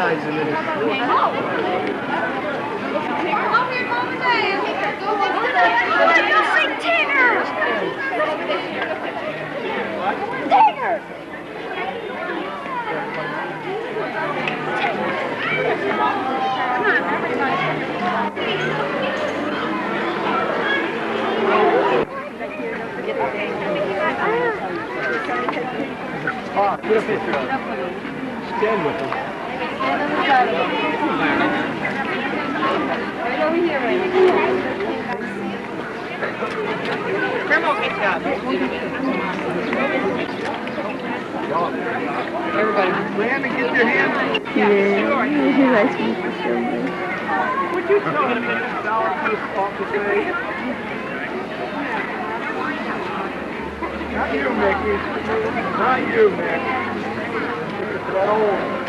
signs in it. Tigger! Ah, put a picture up. Stand with them. Right over here, right? Grandma will get you up. Everybody, land and get your hands. Yeah, he likes me for so much. Would you tell him to sourpuss off the day? Not you, Mickey. Not you, Mick. That old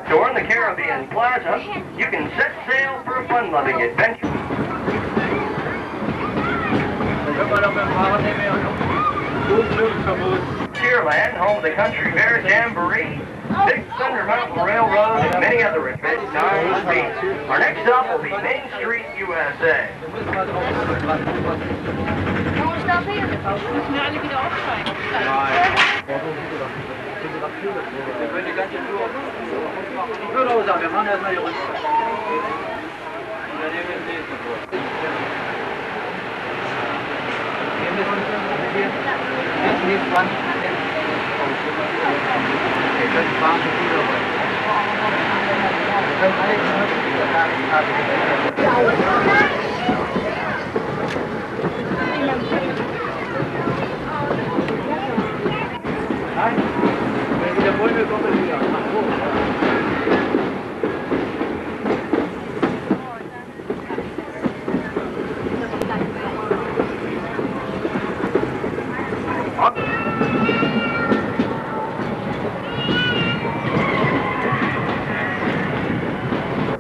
During the Caribbean Plaza, you can set sail for a fun-loving adventure. Tierland, home of the Country Fair Jamboree, Big Thunder Mountain Railroad, and many other adventure times. Our next stop will be Main Street, USA. Stop here. We müssen ja alle wieder aufsteigen. Nur Rosa, wir machen erstmal die Rundfahrt.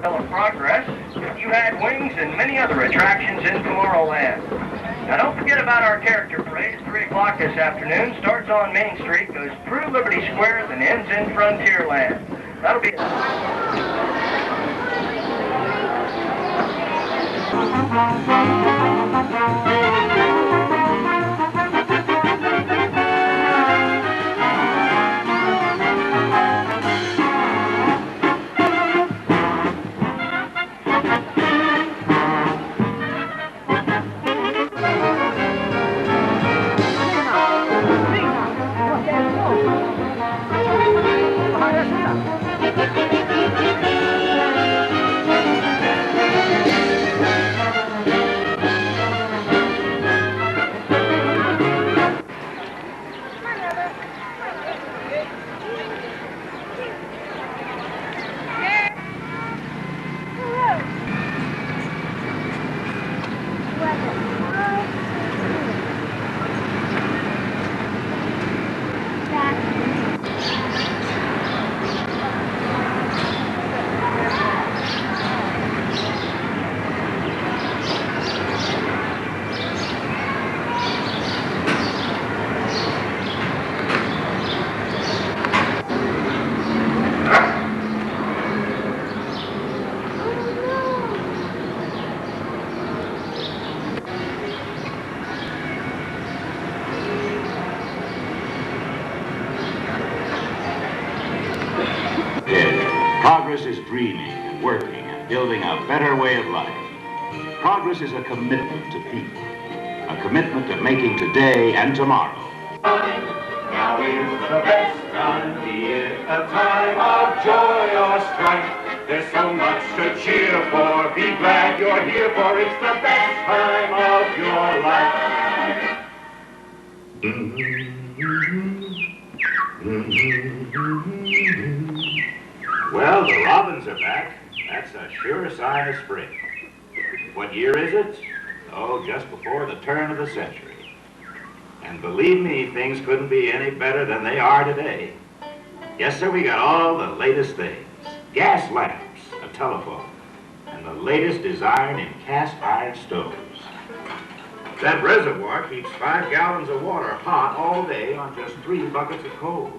Of Progress, you had wings and many other attractions in Tomorrowland. Now don't forget about our character parade at 3 o'clock this afternoon. Starts on Main Street, goes through Liberty Square, then ends in Frontierland. That'll be Progress is dreaming and working and building a better way of life. Progress is a commitment to people, a commitment to making today and tomorrow Now is the best time, be it a time of joy or strife. There's so much to cheer for, be glad you're here, for it's the best time of your life. Well, the robins are back. That's a sure sign of spring. What year is it? Oh, just before the turn of the century. And believe me, things couldn't be any better than they are today. Yes, sir, we got all the latest things. Gas lamps, a telephone, and the latest design in cast iron stoves. That reservoir keeps 5 gallons of water hot all day on just 3 buckets of coal.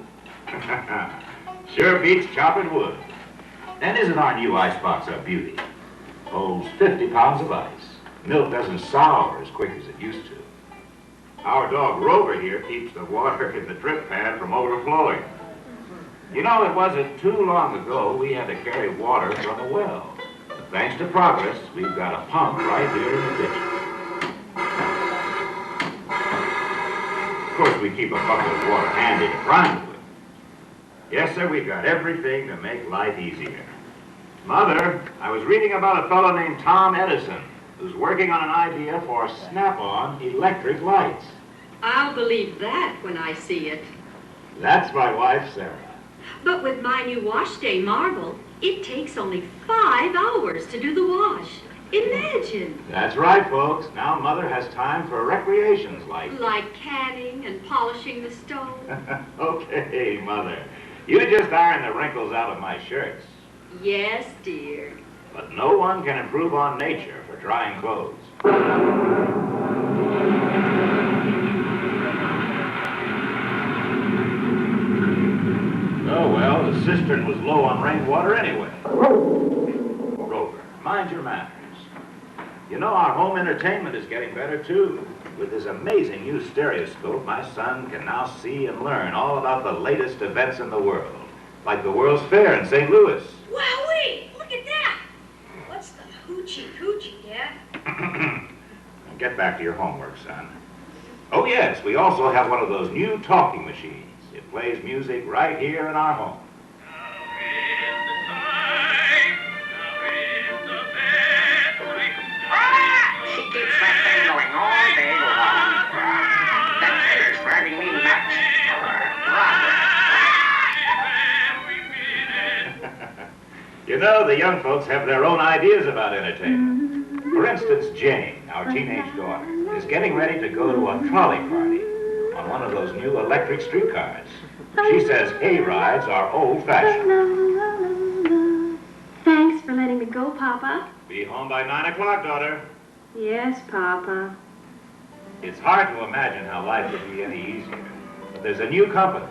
Sure beats chopping wood. And isn't our new icebox a beauty? Holds 50 pounds of ice. Milk doesn't sour as quick as it used to. Our dog Rover here keeps the water in the drip pad from overflowing. You know, it wasn't too long ago we had to carry water from a well. But thanks to Progress, we've got a pump right here in the kitchen. Of course, we keep a bucket of water handy to grind with. Yes, sir, we've got everything to make life easier. Mother, I was reading about a fellow named Tom Edison who's working on an idea for snap-on electric lights. I'll believe that when I see it. That's my wife, Sarah. But with my new wash day marble, it takes only 5 hours to do the wash. Imagine. That's right, folks. Now Mother has time for recreations like... Like canning and polishing the stove. Okay, Mother. You just iron the wrinkles out of my shirts. Yes, dear. But no one can improve on nature for drying clothes. Oh, well, the cistern was low on rainwater anyway. Rover, mind your manners. You know, our home entertainment is getting better, too. With his amazing new stereoscope, my son can now see and learn all about the latest events in the world, like the World's Fair in St. Louis. Wowee! Look at that! What's the hoochie-coochie, Dad? Now get back to your homework, son. Oh, yes, we also have one of those new talking machines. It plays music right here in our home. She keeps that thing going all day long. That figger's driving me nuts. You know, the young folks have their own ideas about entertainment. For instance, Jane, our teenage daughter, is getting ready to go to a trolley party on one of those new electric streetcars. She says hay rides are old-fashioned. Thanks for letting me go, Papa. Be home by 9 o'clock, daughter. Yes, Papa. It's hard to imagine how life would be any easier. But there's a new company,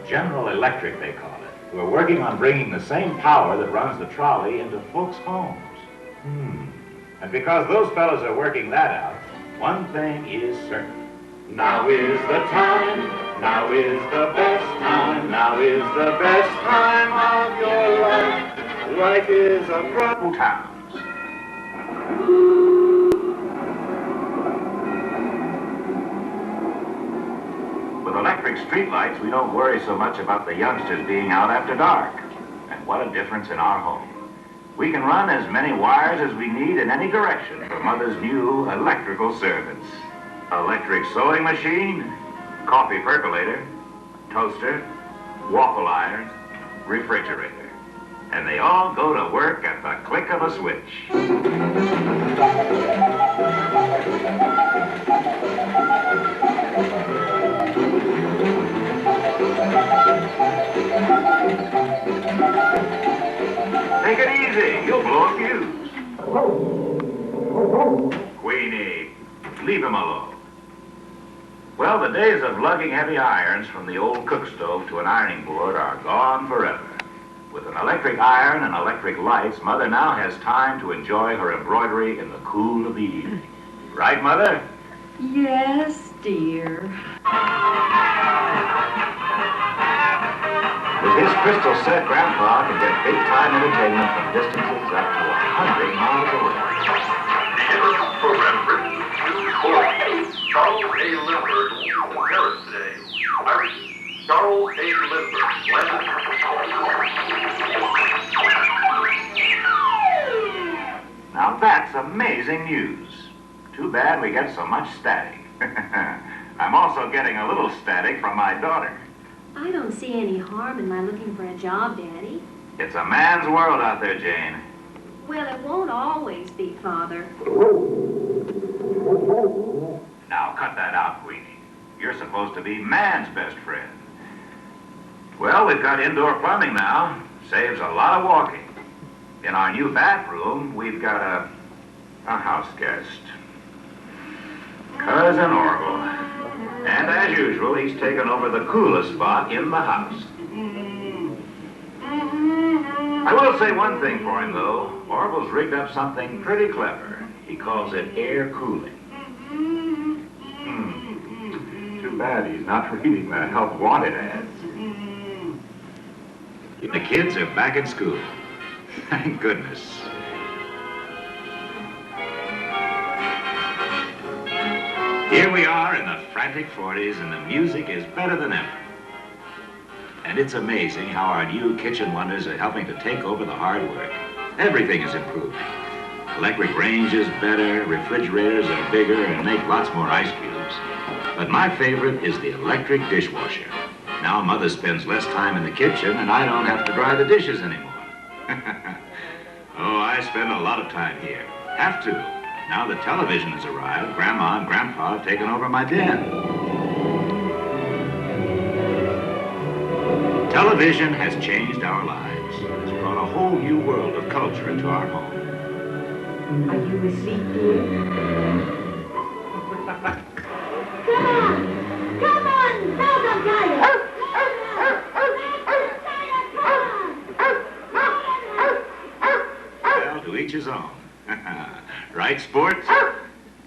General Electric, they call it. We're working on bringing the same power that runs the trolley into folks' homes. And because those fellows are working that out, one thing is certain. Now is the time, now is the best time, now is the best time of your life. Life is a problem towns. With electric streetlights, we don't worry so much about the youngsters being out after dark. And what a difference in our home. We can run as many wires as we need in any direction for Mother's new electrical servants. Electric sewing machine, coffee percolator, toaster, waffle iron, refrigerator. And they all go to work at the click of a switch. Take it easy, you'll blow a fuse. Queenie, leave him alone. Well, the days of lugging heavy irons from the old cook stove to an ironing board are gone forever. With an electric iron and electric lights, Mother now has time to enjoy her embroidery in the cool of the evening. Right, Mother? Yes, dear. With his crystal set, Grandpa can get big-time entertainment from distances up to 100 miles away. Program written for Charles A. Lillard, Paris today. That's amazing news. Too bad we get so much static. I'm also getting a little static from my daughter. I don't see any harm in my looking for a job, Daddy. It's a man's world out there, Jane. Well, it won't always be, Father. Now, cut that out, Winnie. You're supposed to be man's best friend. Well, we've got indoor plumbing now. Saves a lot of walking. In our new bathroom, we've got a house guest. Cousin Orville. And as usual, he's taken over the coolest spot in the house. I will say one thing for him, though. Orville's rigged up something pretty clever. He calls it air cooling. Too bad he's not reading the help wanted ads. The kids are back at school. Thank goodness. Here we are in the frantic 40s, and the music is better than ever. And it's amazing how our new kitchen wonders are helping to take over the hard work. Everything is improving. Electric range is better, refrigerators are bigger, and make lots more ice cubes. But my favorite is the electric dishwasher. Now Mother spends less time in the kitchen, and I don't have to dry the dishes anymore. Oh, I spend a lot of time here. Have to. Now the television has arrived, Grandma and Grandpa have taken over my den. Television has changed our lives. It's brought a whole new world of culture into our home. Are you asleep, dear? Come on, Malcolm Tiger. Well, to each his own. Right, sports?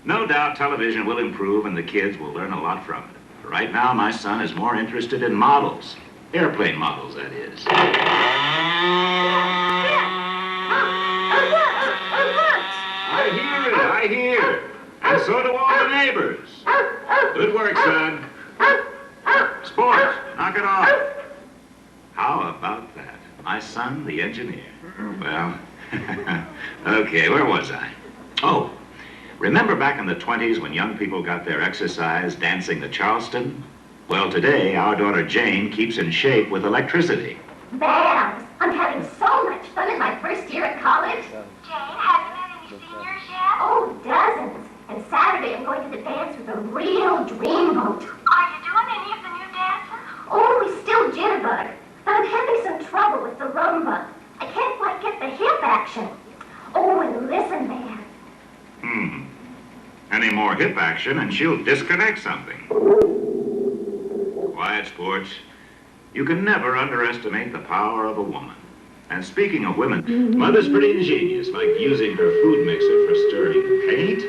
No doubt television will improve and the kids will learn a lot from it. Right now, my son is more interested in models. Airplane models, that is. I hear. And so do all the neighbors. Good work, son. Sports, knock it off. How about that? My son, the engineer. Well, okay, where was I? Oh, remember back in the 20s when young people got their exercise dancing the Charleston? Well, today, our daughter Jane keeps in shape with electricity. Babs, I'm having so much fun in my first year at college. Jane, have you met any seniors yet? Oh, dozens. And Saturday I'm going to the dance with a real dreamboat. Are you doing any of the new dances? Oh, we still jitterbug. But I'm having some trouble with the rumba. I can't quite get the hip action. Oh, and listen, man. Any more hip action and she'll disconnect something. Quiet, sports. You can never underestimate the power of a woman. And speaking of women, Mother's pretty ingenious, like using her food mixer for stirring paint.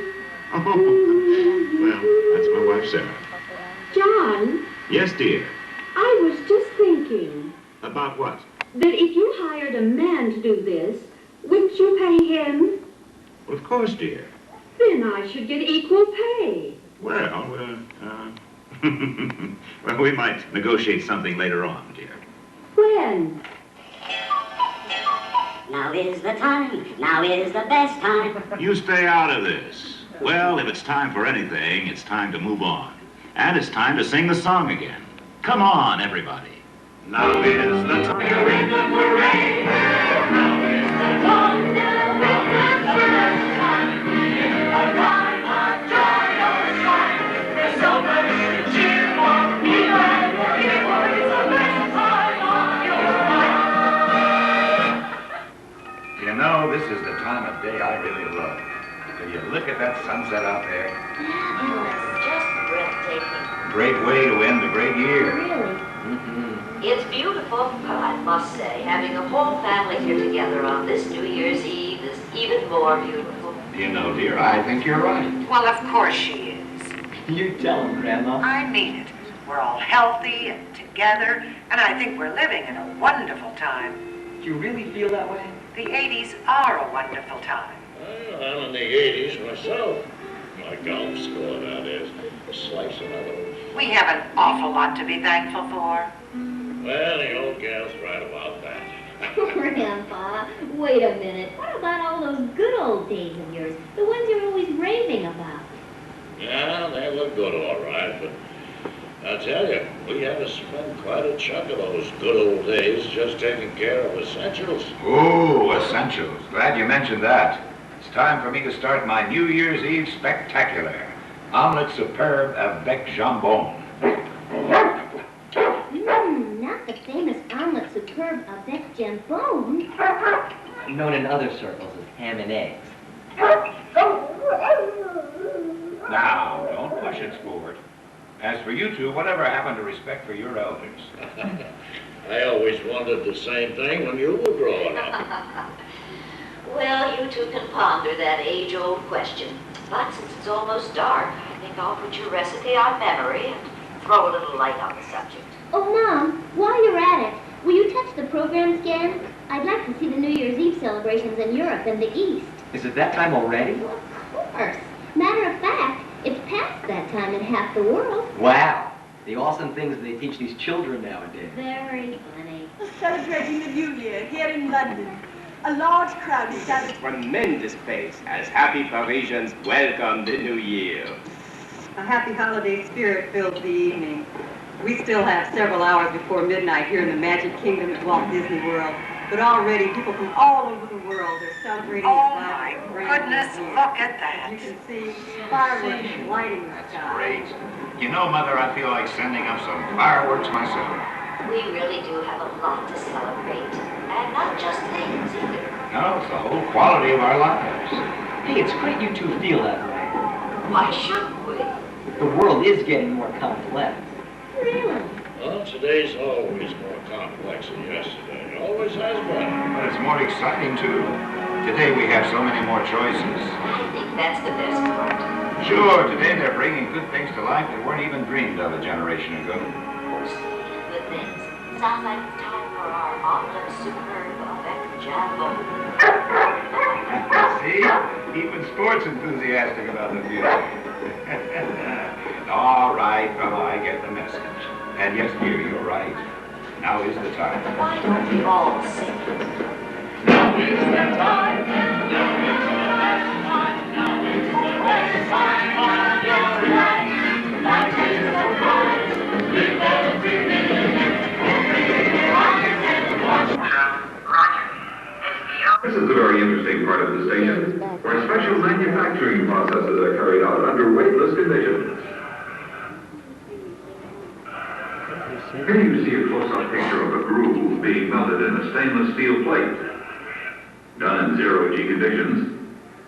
Oh, well, that's my wife, Sarah. John, Yes, dear. I was just thinking About what? that if you hired a man to do this, wouldn't you pay him? Well, of course, dear. Then I should get equal pay. Well, well, we might negotiate something later on, dear. When? Now is the time, now is the best time. You stay out of this. Well, if it's time for anything, it's time to move on. And it's time to sing the song again. Come on, everybody. Now is the time. We're in the parade. Now is the time. A time of joy or strife. There's so much to cheer for. Be glad for it was the best time of your life. You know, this is the time of day I really love. Will you look at that sunset out there? It's just breathtaking. Great way to end a great year. Really? It's beautiful, but I must say, having a whole family here together on this New Year's Eve is even more beautiful. You know, dear, I think you're right. Well, of course she is. You tell him, Grandma. I mean it. We're all healthy and together, and I think we're living in a wonderful time. Do you really feel that way? The 80s are a wonderful time. Well, I'm in the 80s myself. My golf score, that is. A slice of another. We have an awful lot to be thankful for. Well, the old gal's right about that. Grandpa, wait a minute. What about all those good old days of yours? The ones you're always raving about? Yeah, they were good, all right, but I tell you, we had to spend quite a chunk of those good old days just taking care of essentials. Oh, essentials. Glad you mentioned that. It's time for me to start my New Year's Eve spectacular. Omelette superbe avec jambon. Not the famous omelette superbe avec jambon. Known in other circles as ham and eggs. Now, don't push it, sport. As for you two, whatever happened to respect for your elders? I always wondered the same thing when you were growing up. Well, you two can ponder that age-old question. But since it's almost dark, I think I'll put your recipe on memory and throw a little light on the subject. Oh, Mom, while you're at it, will you touch the program scan? I'd like to see the New Year's Eve celebrations in Europe and the East. Is it that time already? Well, of course. Matter of fact, it's past that time in half the world. Wow. The awesome things they teach these children nowadays. Very funny. Celebrating the New Year here in London. A large crowd is gathered. Tremendous pace as happy Parisians welcome the New Year. A happy holiday spirit fills the evening. We still have several hours before midnight here in the Magic Kingdom at Walt Disney World. But already people from all over the world are celebrating Oh my goodness, look at that. You can see fireworks lighting the sky. Great. You know, Mother, I feel like sending up some fireworks myself. We really do have a lot to celebrate. And not just things either. No, it's the whole quality of our lives. Hey, it's great you two feel that way. Why shouldn't we? The world is getting more complex. Really? Well, today's always more complex than yesterday. Always has been. But it's more exciting, too. Today we have so many more choices. I think that's the best part. Sure, today they're bringing good things to life that weren't even dreamed of a generation ago. Speaking of good things, sounds like it's time for our omelette superbe avec jambon. See? Even sports enthusiastic about the future. All right, fella, I get the message. And yes, dear, you're right. Now is the time. Why don't we all sing it? Now is the time. Now is the last time. Now is the best time of your life. Life is so bright. Live every minute. Open your eyes and watch. This is a very interesting part of the station, where special manufacturing processes are carried out under weightless conditions. Here you see a close-up picture of a groove being melted in a stainless steel plate. Done in zero-G conditions,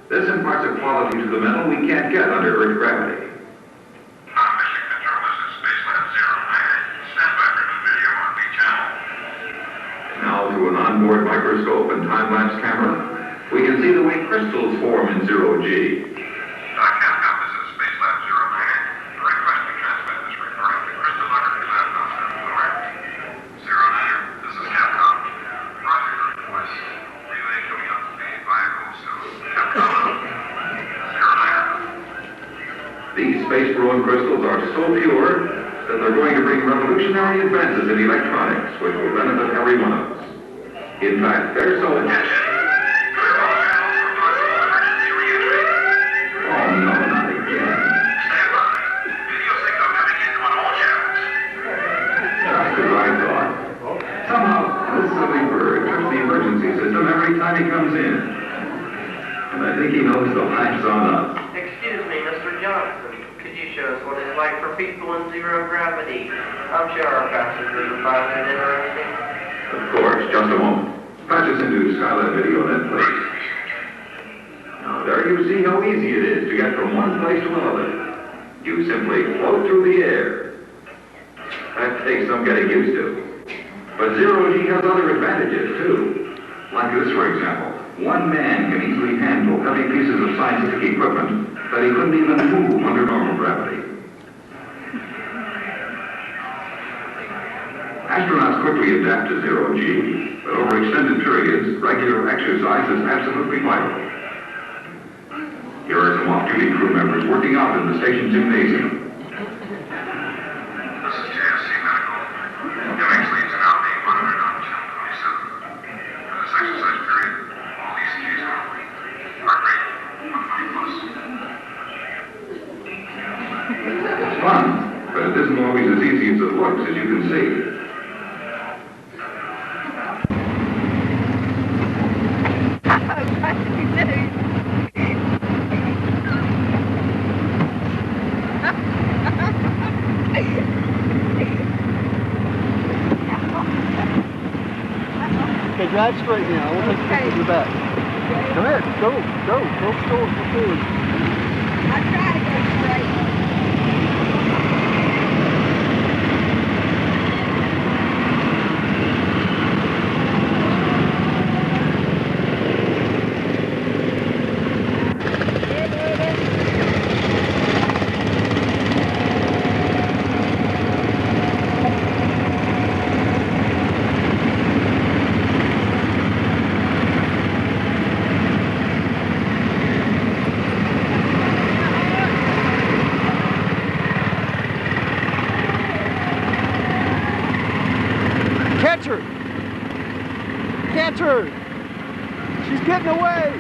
this imparts a quality to the metal we can't get under Earth gravity. Now, through an onboard microscope and time-lapse camera, we can see the way crystals form in zero-G. These space-grown crystals are so pure that they're going to bring revolutionary advances in electronics, which will benefit every one of us. In fact, they're so... Oh, no, not again. Just as I thought. Somehow, this silly bird trips the emergency system every time he comes in. And I think he knows the laugh's on us. Excuse me, Mr. Johnson. Could you show us what it's like for people in zero gravity? I'm sure our passengers will find that interesting. Of course, just a moment. Patch us into Skyline VideoNet, please. Now, there you see how easy it is to get from one place to another. You simply float through the air. That takes some getting used to. But zero-G has other advantages, too. Like this, for example. One man can easily handle heavy pieces of scientific equipment that he couldn't even move under normal gravity. Astronauts quickly adapt to zero-G, but over extended periods, regular exercise is absolutely vital. Here are some off-duty crew members working out in the station gymnasium. fun, but it isn't always as easy as it looks, as you can see. Okay, drive straight now. I want to take a picture of your back. Go ahead. Go forward. I try to go straight. Catch her! She's getting away!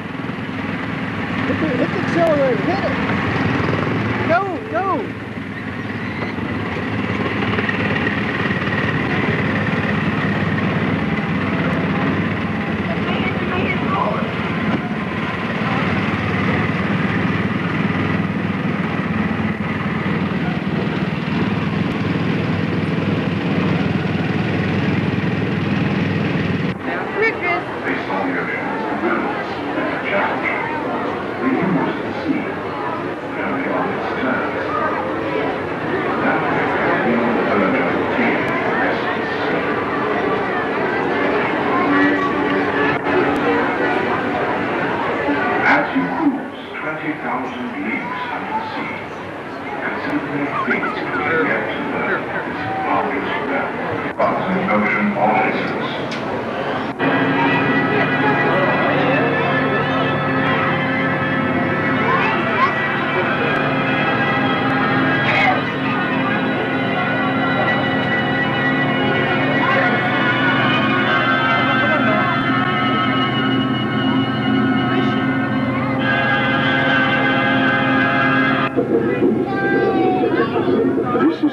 Hit the accelerator, hit it! Go!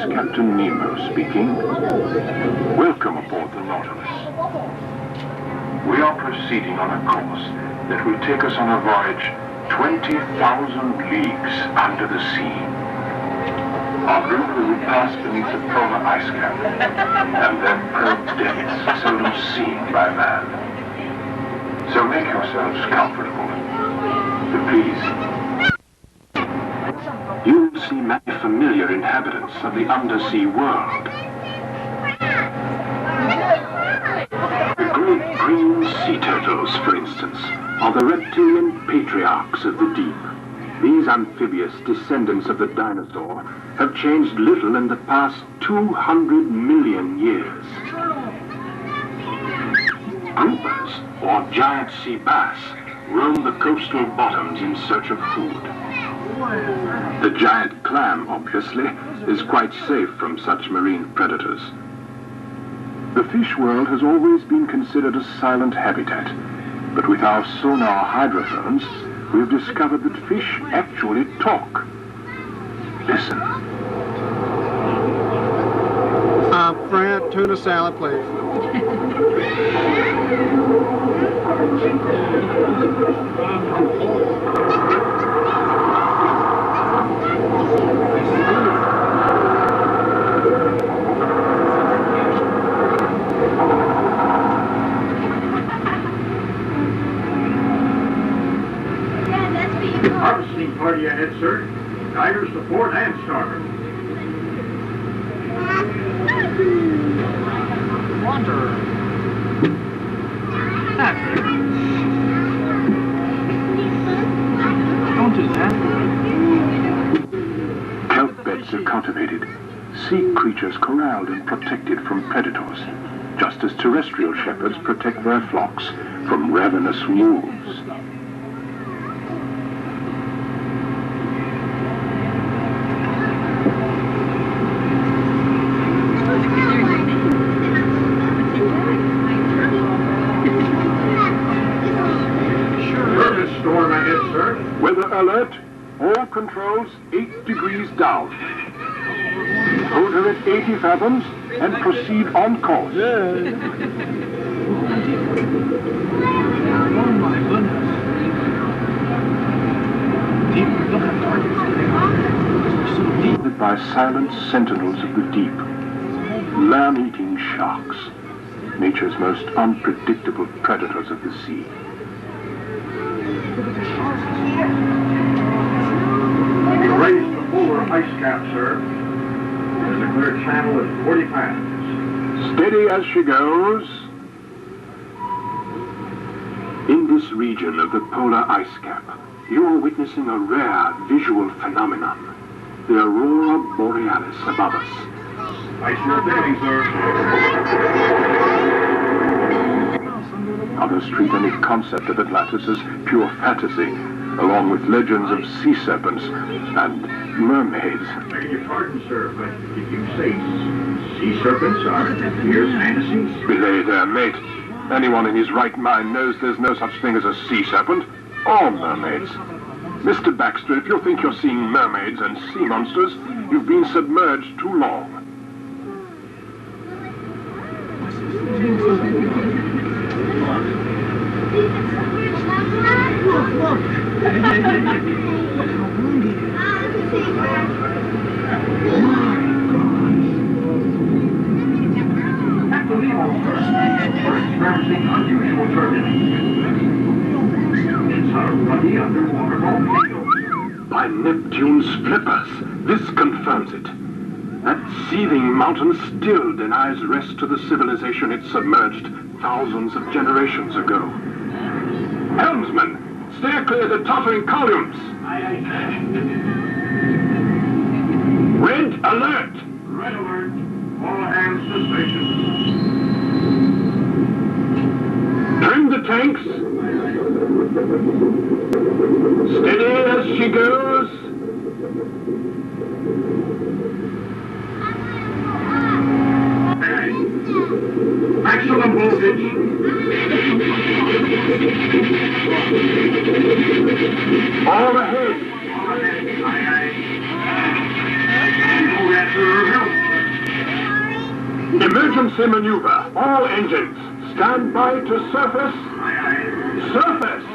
Captain Nemo speaking. Welcome aboard the Nautilus. We are proceeding on a course that will take us on a voyage 20,000 leagues under the sea. En route we will pass beneath the polar ice cap and then probe depths seldom seen by man. So make yourselves comfortable. But please, you will see many familiar inhabitants of the undersea world. The great green sea turtles, for instance, are the reptilian patriarchs of the deep. These amphibious descendants of the dinosaur have changed little in the past 200 million years. Groupers, or giant sea bass, roam the coastal bottoms in search of food. The giant clam, obviously, is quite safe from such marine predators. The fish world has always been considered a silent habitat, but with our sonar hydrophones, we have discovered that fish actually talk. Listen. Fran, tuna salad, please. Harvesting party ahead, sir. Tigers to port and starboard. Wander. Don't do that. Kelp beds are cultivated. Sea creatures corralled and protected from predators, just as terrestrial shepherds protect their flocks from ravenous wolves. Weather alert. All controls 8 degrees down. Hold her at 80 fathoms and proceed on course. Oh my goodness. Deep, look how dark it's getting. So deep. By silent sentinels of the deep, lamb-eating sharks, nature's most unpredictable predators of the sea. Raise the polar ice cap, sir. There's a clear channel at 40 fathoms. Steady as she goes. In this region of the polar ice cap, you are witnessing a rare visual phenomenon. The aurora borealis above us. Ice rotating, sir. Others treat any concept of Atlantis as pure fantasy, along with legends of sea serpents and mermaids. Beg your pardon, sir, but did you say sea serpents are pure fantasy? Belay there, mate. Anyone in his right mind knows there's no such thing as a sea serpent or mermaids. Mr. Baxter, if you think you're seeing mermaids and sea monsters, you've been submerged too long. At the Nemo, we're experiencing unusual turbulence. It's a ruddy underwater volcano. By Neptune's flippers, this confirms it. That seething mountain still denies rest to the civilization it submerged thousands of generations ago. Helmsman, steer clear the tottering columns. Red alert! Red alert. All hands to station. Trim the tanks. Steady as she goes. Maximum voltage. All ahead. Emergency maneuver. All engines. Stand by to surface. Surface.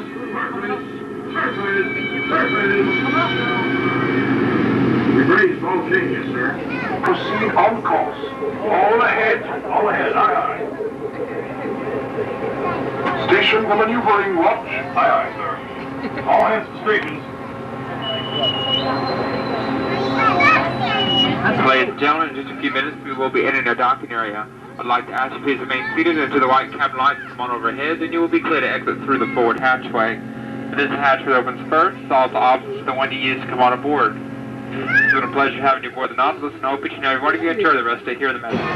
We've raised Volcania, sir. Proceed on course. All ahead. All ahead, aye, aye. Station the maneuvering watch. Aye, aye, sir. All hands to stations. Ladies and gentlemen, in just a few minutes we will be entering our docking area. I'd like to ask you please remain seated until the white cabin lights come on overhead, then you will be clear to exit through the forward hatchway. When this hatchway opens first, all the options for the one you use to come on aboard. It's been a pleasure having you aboard the Nautilus, and I hope each and every one of you enjoy the rest of the day here in the Magic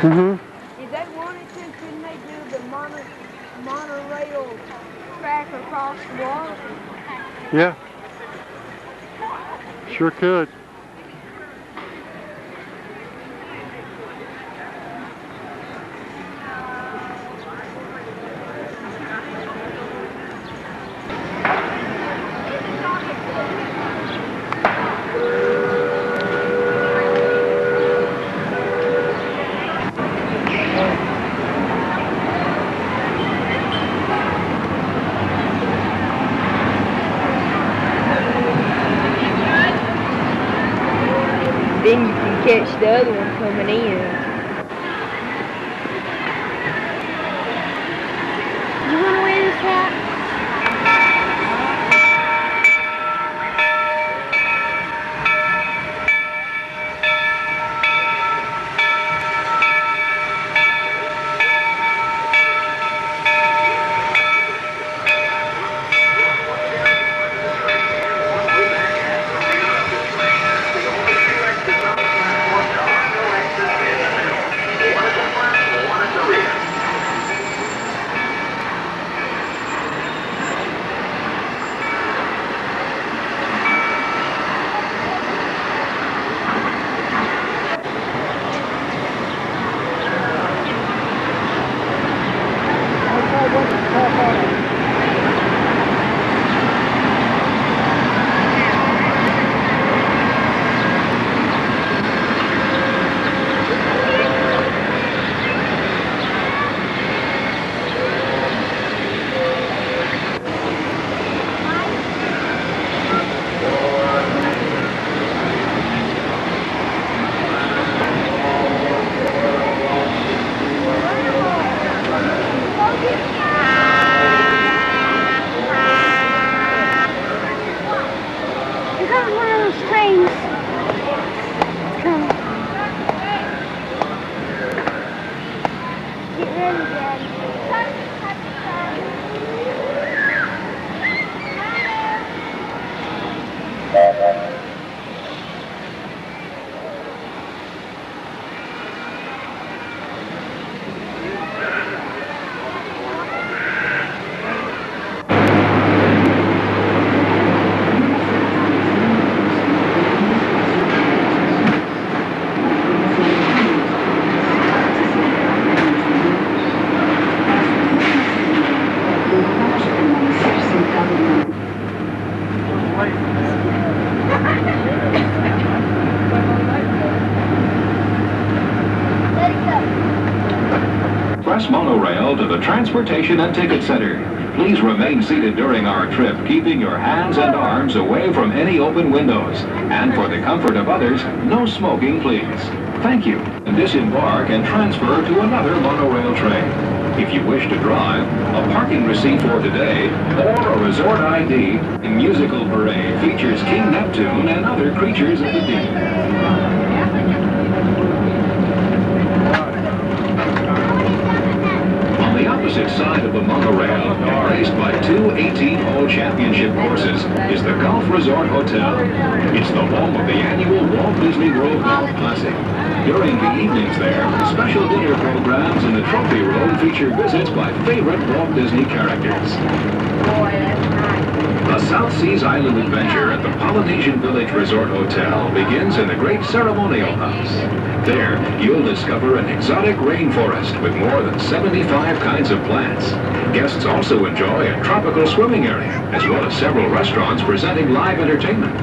Mm-hmm. If they wanted to, couldn't they do the monorail track across the water? Yeah. Sure could. Then you can catch the other one coming in. You want to wear this hat? Press Monorail to the Transportation and Ticket Center. Please remain seated during our trip, keeping your hands and arms away from any open windows. And for the comfort of others, no smoking, please. Thank you. Disembark and transfer to another monorail train. If you wish to drive, a parking receipt for today, or a resort ID, a musical parade features King Neptune and other creatures of the deep. On the opposite side of the monorail, embraced by two 18-hole championship courses, is the Golf Resort Hotel. It's the home of the annual Walt Disney World Golf Classic. During the evenings there, special dinner programs in the trophy room feature visits by favorite Walt Disney characters. The South Seas Island adventure at the Polynesian Village Resort Hotel begins in the Great Ceremonial House. There, you'll discover an exotic rainforest with more than 75 kinds of plants. Guests also enjoy a tropical swimming area, as well as several restaurants presenting live entertainment.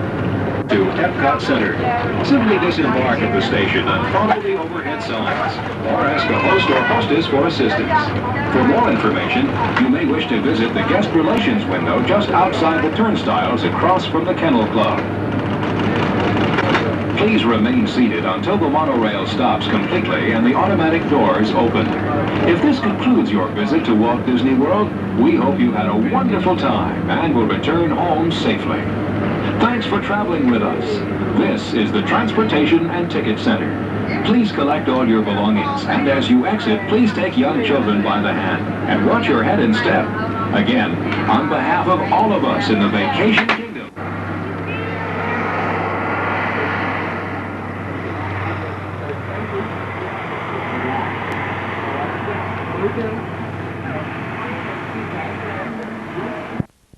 To Epcot Center. Simply disembark at the station and follow the overhead signs, or ask a host or hostess for assistance. For more information, you may wish to visit the guest relations window just outside the turnstiles across from the Kennel Club. Please remain seated until the monorail stops completely and the automatic doors open. If this concludes your visit to Walt Disney World, we hope you had a wonderful time and will return home safely. Thanks for traveling with us. This is the Transportation and Ticket Center. Please collect all your belongings, and as you exit, please take young children by the hand and watch your head and step. Again, on behalf of all of us in the Vacation Kingdom. Okay.